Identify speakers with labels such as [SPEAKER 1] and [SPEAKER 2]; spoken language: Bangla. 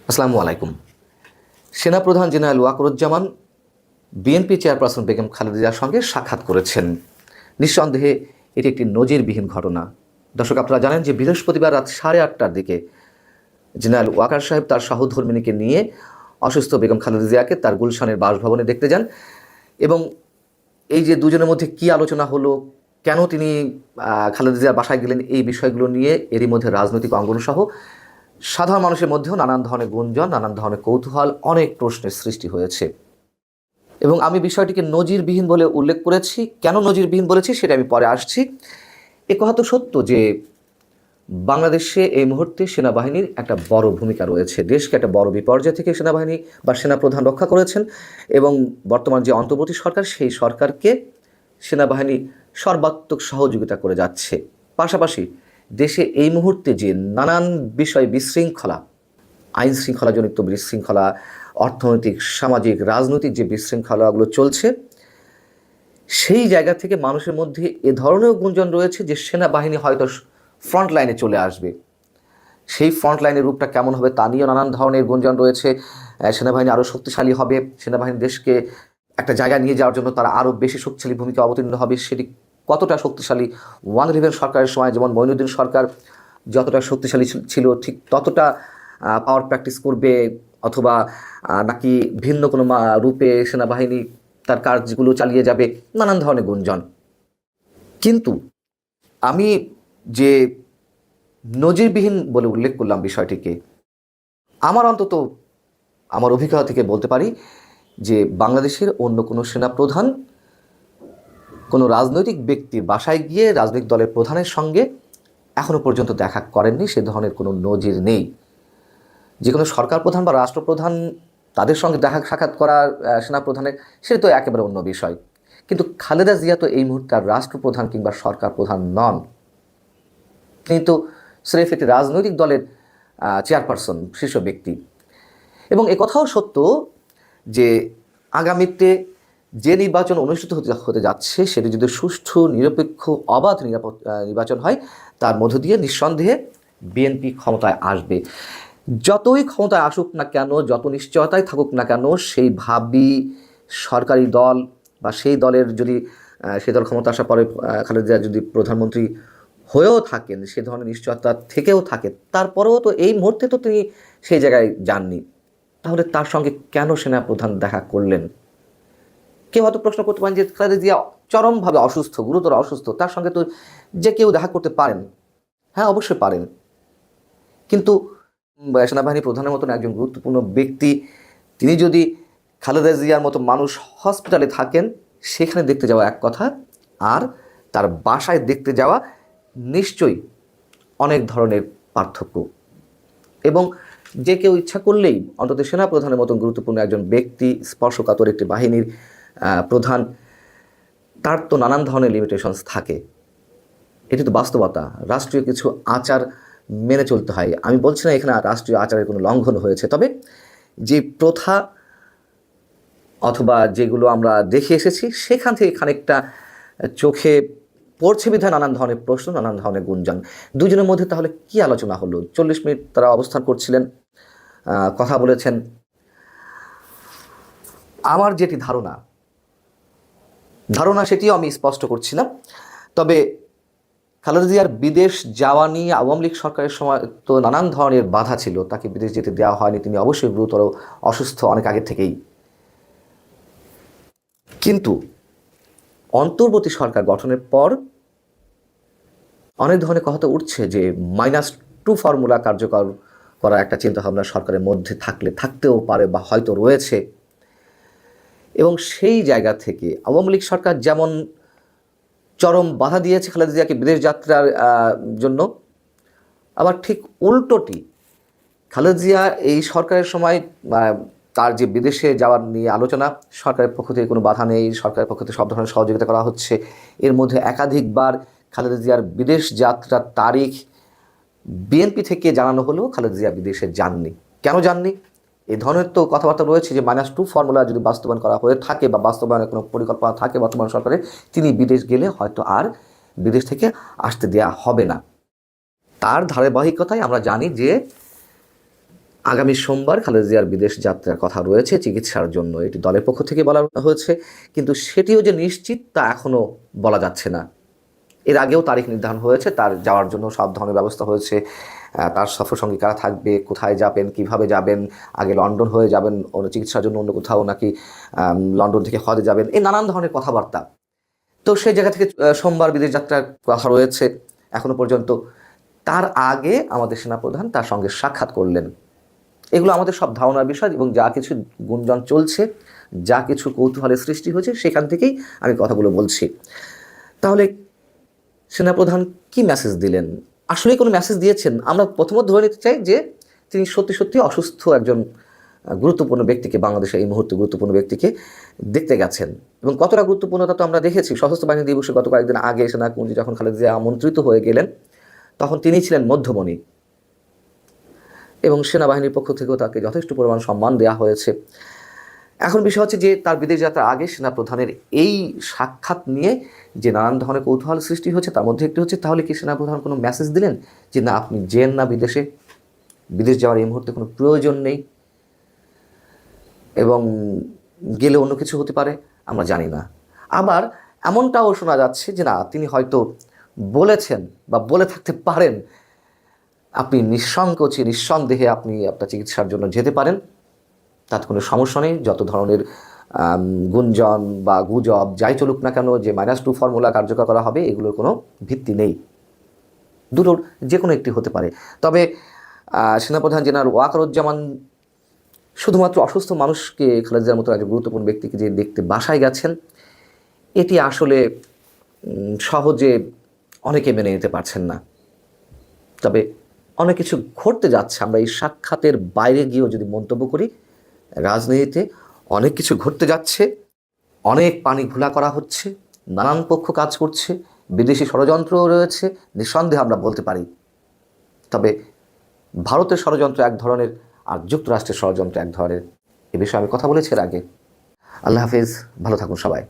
[SPEAKER 1] আসসালামু আলাইকুম। সেনাপ্রধান general Wakeruzzaman BNP chairperson Begum Khaleda জিয়ার সঙ্গে সাক্ষাৎ করেছেন। নিঃসন্দেহে এটি একটি নজিরবিহীন ঘটনা। দর্শক, আপনারা জানেন যে বৃহস্পতিবার রাত 8:30টার দিকে জেনারেল ওয়াকার সাহেব তার সহধর্মিণীকে নিয়ে অসুস্থ বেগম খালেদা জিয়াকে তার গুলশানের বাসভবনে দেখতে যান এবং এই যে দুজনের মধ্যে কী আলোচনা হলো, কেন তিনি খালেদা জিয়ার বাসায় গেলেন, এই বিষয়গুলো নিয়ে এরই মধ্যে রাজনৈতিক অঙ্গনসহ সাধারণ মানুষের মধ্যেও নানান ধরনের গুঞ্জন, নানান ধরনের কৌতূহল, অনেক প্রশ্নের সৃষ্টি হয়েছে এবং আমি বিষয়টিকে নজিরবিহীন বলে উল্লেখ করেছি। কেন নজিরবিহীন বলেছি সেটা আমি পরে আসছি। এ কথা তো সত্য যে বাংলাদেশে এই মুহূর্তে সেনাবাহিনীর একটা বড় ভূমিকা রয়েছে। দেশকে একটা বড় বিপর্যয় থেকে সেনাবাহিনী বা সেনাপ্রধান রক্ষা করেছেন এবং বর্তমান যে অন্তর্বর্তী সরকার, সেই সরকারকে সেনাবাহিনী সর্বাত্মক সহযোগিতা করে যাচ্ছে। পাশাপাশি দেশে এই মুহূর্তে যে নানান বিষয় বিশৃঙ্খলা, আইন শৃঙ্খলাজনিত বিশৃঙ্খলা, অর্থনৈতিক, সামাজিক, রাজনৈতিক যে বিশৃঙ্খলাগুলো চলছে, সেই জায়গা থেকে মানুষের মধ্যে এ ধরনের গুঞ্জন রয়েছে যে সেনাবাহিনী হয়তো ফ্রন্ট লাইনে চলে আসবে। সেই ফ্রন্ট লাইনের রূপটা কেমন হবে তা নিয়েও নানান ধরনের গুঞ্জন রয়েছে। সেনাবাহিনী আরও শক্তিশালী হবে, সেনাবাহিনী দেশকে একটা জায়গায় নিয়ে যাওয়ার জন্য তারা আরও বেশি শক্তিশালী ভূমিকা অবতীর্ণ হবে। সেটি কতটা শক্তিশালী, ওয়ান রিভেন সরকারের সময় যেমন মঈনুদ্দিন সরকার যতটা শক্তিশালী ছিল ঠিক ততটা পাওয়ার প্র্যাকটিস করবে, অথবা নাকি ভিন্ন কোনো রূপে সেনাবাহিনী তার কাজগুলো চালিয়ে যাবে, নানান ধরনের গুঞ্জন। কিন্তু আমি যে নজিরবিহীন বলে উল্লেখ করলাম বিষয়টিকে, আমার অন্তত আমার অভিজ্ঞতা থেকে বলতে পারি যে বাংলাদেশের অন্য কোনো সেনাপ্রধান কোনো রাজনৈতিক ব্যক্তির বাসায় গিয়ে রাজনৈতিক দলের প্রধানের সঙ্গে এখনও পর্যন্ত দেখা করেননি। সে ধরনের কোনো নজির নেই। যে কোনো সরকার প্রধান বা রাষ্ট্রপ্রধান তাদের সঙ্গে দেখা সাক্ষাৎ করা সেনাপ্রধানের, সেটা তো একেবারে অন্য বিষয়। কিন্তু খালেদা জিয়া তো এই মুহূর্তে আর রাষ্ট্রপ্রধান কিংবা সরকার প্রধান নন। তিনি তো স্রেফ একটি রাজনৈতিক দলের চেয়ারপারসন, শীর্ষ ব্যক্তি। এবং একথাও সত্য যে আগামীতে যে নির্বাচন অনুষ্ঠিত হতে যাচ্ছে সেটি যদি সুষ্ঠু, নিরপেক্ষ, অবাধ নির্বাচন হয়, তার মধ্য দিয়ে নিঃসন্দেহে বিএনপি ক্ষমতায় আসবে। যতই ক্ষমতায় আসুক না কেন, যত নিশ্চয়তায় থাকুক না কেন, সেই ভাবি সরকারি দল বা সেই দলের যদি সেই দল ক্ষমতা আসার পরে খালেদা জিয়া যদি প্রধানমন্ত্রী হয়েও থাকেন, সে ধরনের নিশ্চয়তা থেকেও থাকে, তারপরেও তো এই মুহূর্তে তো তিনি সেই জায়গায় যাননি। তাহলে তার সঙ্গে কেন সেনাপ্রধান দেখা করলেন? কেউ হয়তো প্রশ্ন করতে পারেন যে খালেদা জিয়া চরমভাবে অসুস্থ, গুরুতর অসুস্থ, তার সঙ্গে তো যে কেউ দেখা করতে পারেন। হ্যাঁ, অবশ্যই পারেন, কিন্তু সেনাবাহিনী প্রধানের মতন একজন গুরুত্বপূর্ণ ব্যক্তি তিনি যদি খালেদা জিয়ার মতো মানুষ হসপিটালে থাকেন, সেখানে দেখতে যাওয়া এক কথা, আর তার বাসায় দেখতে যাওয়া নিশ্চয়ই অনেক ধরনের পার্থক্য। এবং যে কেউ ইচ্ছা করলেই, অন্তত সেনাপ্রধানের মতন গুরুত্বপূর্ণ একজন ব্যক্তি, স্পর্শকাতর একটি বাহিনীর প্রধান, তার তো নানান ধরনের লিমিটেশনস থাকে। এটি তো বাস্তবতা। রাষ্ট্রীয় কিছু আচার মেনে চলতে হয়। আমি বলছি না এখানে রাষ্ট্রীয় আচারের কোনো লঙ্ঘন হয়েছে, তবে যে প্রথা অথবা যেগুলো আমরা দেখে এসেছি সেখান থেকে খানিকটা চোখে পড়ছে বিধায় নানান ধরনের প্রশ্ন, নানান ধরনের গুঞ্জন। দুজনের মধ্যে তাহলে কি আলোচনা হলো? 40 মিনিট তারা অবস্থান করছিলেন, কথা বলেছেন। আমার যেটি ধারণা সেটিও আমি স্পষ্ট করছিলাম। তবে খালেদা জিয়ার বিদেশ যাওয়া নিয়ে আওয়ামী লীগ সরকারের সময় তো নানান ধরনের বাধা ছিল, তাকে বিদেশ যেতে দেওয়া হয়নি। তিনি অবশ্যই গুরুতর অসুস্থ অনেক আগে থেকেই। কিন্তু অন্তর্বর্তী সরকার গঠনের পর অনেক ধরনের কথা উঠছে যে -2 ফর্মুলা কার্যকর করার একটা চিন্তাভাবনা সরকারের মধ্যে থাকতেও পারে বা হয়তো রয়েছে। এবং সেই জায়গা থেকে আওয়ামী লীগ সরকার যেমন চরম বাধা দিয়েছে খালেদা জিয়াকে বিদেশ যাত্রার জন্য, আবার ঠিক উল্টোটি খালেদা জিয়া এই সরকারের সময় তার যে বিদেশে যাওয়ার নিয়ে আলোচনা, সরকারের পক্ষ থেকে কোনো বাধা নেই, সরকারের পক্ষ থেকে সব ধরনের সহযোগিতা করা হচ্ছে। এর মধ্যে একাধিকবার খালেদা জিয়ার বিদেশ যাত্রার তারিখ বিএনপি থেকে জানানো হলেও খালেদা জিয়া বিদেশে যাননি। কেন যাননি? এই ধরনের তো কথাবার্তা রয়েছে যে -2 ফর্মুলা যদি বাস্তবায়ন করা হয়ে থাকে বা বাস্তবায়নের কোনো পরিকল্পনা থাকে বর্তমান সরকারের, তিনি বিদেশ গেলে হয়তো আর বিদেশ থেকে আসতে দেয়া হবে না। তার ধারাবাহিকতায় আমরা জানি যে আগামী সোমবার খালেদা জিয়ার বিদেশ যাত্রার কথা রয়েছে চিকিৎসার জন্য, এটি দলের পক্ষ থেকে বলা হয়েছে, কিন্তু সেটিও যে নিশ্চিত তা এখনও বলা যাচ্ছে না। এর আগেও তারিখ নির্ধারণ হয়েছে, তার যাওয়ার জন্য সব ধরনের ব্যবস্থা হয়েছে। তার সফরসঙ্গী কারা থাকবে, কোথায় যাবেন, কিভাবে যাবেন, আগে লন্ডন হয়ে যাবেন চিকিৎসার জন্য অন্য কোথাও, নাকি লন্ডন থেকে হজে যাবেন, এই নানান ধরনের কথাবার্তা। তো সেই জায়গা থেকে সোমবার বিদেশ যাত্রার কথা রয়েছে এখনো পর্যন্ত। তার আগে আমাদের সেনাপ্রধান তার সঙ্গে সাক্ষাৎ করলেন। এগুলো আমাদের সব ধারণার বিষয়, এবং যা কিছু গুঞ্জন চলছে, যা কিছু কৌতূহলের সৃষ্টি হয়েছে, সেখান থেকেই আমি কথাগুলো বলছি। তাহলে সেনাপ্রধান কি মেসেজ দিলেন? আসলেই কোনো মেসেজ দিয়েছেন? আমরা প্রথমত ধরে নিতে চাই যে তিনি সত্যি সত্যি অসুস্থ একজন গুরুত্বপূর্ণ ব্যক্তিকে, বাংলাদেশের এই মুহূর্তে গুরুত্বপূর্ণ ব্যক্তিকে দেখতে গেছেন। এবং কতটা গুরুত্বপূর্ণতা তো আমরা দেখেছি। সশস্ত্র বাহিনী দিবসে গত কয়েকদিন আগে সেনাকুঞ্জি যখন খালেদা জিয়া আমন্ত্রিত হয়ে গেলেন, তখন তিনি ছিলেন মধ্যমণি, এবং সেনাবাহিনীর পক্ষ থেকেও তাকে যথেষ্ট পরিমাণ সম্মান দেওয়া হয়েছে। এখন বিষয় হচ্ছে যে তার বিদেশ যাত্রার আগে সেনাপ্রধানের এই সাক্ষাৎ নিয়ে যে নানান ধরনের কৌতূহল সৃষ্টি হচ্ছে, তার মধ্যে একটি হচ্ছে, তাহলে কি সেনাপ্রধান কোনো মেসেজ দিলেন যে না, আপনি যেন না বিদেশে, বিদেশ যাওয়ার এই মুহূর্তে কোনো প্রয়োজন নেই, এবং গেলে অন্য কিছু হতে পারে, আমরা জানি না। আবার এমনটাও শোনা যাচ্ছে যে না, তিনি হয়তো বলেছেন বা বলে থাকতে পারেন আপনি নিঃসংকোচে নিঃসন্দেহে আপনি আপনার চিকিৎসার জন্য যেতে পারেন, তাতে কোনো সমস্যা নেই। যত ধরনের গুঞ্জন বা গুজব যাই চলুক না কেন, যে -2 ফর্মুলা কার্যকর করা হবে, এগুলোর কোনো ভিত্তি নেই। দুটোর যে কোনো একটি হতে পারে। তবে সেনাপ্রধান জেনারেল ওয়াকারুজ্জামান শুধুমাত্র অসুস্থ মানুষকে, খালেদা জিয়ার মতো একজন গুরুত্বপূর্ণ ব্যক্তিকে যে দেখতে বাসায় গেছেন, এটি আসলে সহজে অনেকে মেনে নিতে পারছেন না। তবে অনেক কিছু ঘটতে যাচ্ছে। আমরা এই সাক্ষাতের বাইরে গিয়েও যদি মন্তব্য করি, রাজনীতিতে অনেক কিছু ঘটতে যাচ্ছে, অনেক পানি ঘোলা করা হচ্ছে, নানান পক্ষ কাজ করছে, বিদেশি ষড়যন্ত্রও রয়েছে, নিঃসন্দেহে আমরা বলতে পারি। তবে ভারতের ষড়যন্ত্র এক ধরনের, আর যুক্তরাষ্ট্রের ষড়যন্ত্র এক ধরনের। এ বিষয়ে আমি কথা বলেছি এর আগে। আল্লাহ হাফিজ, ভালো থাকুন সবাই।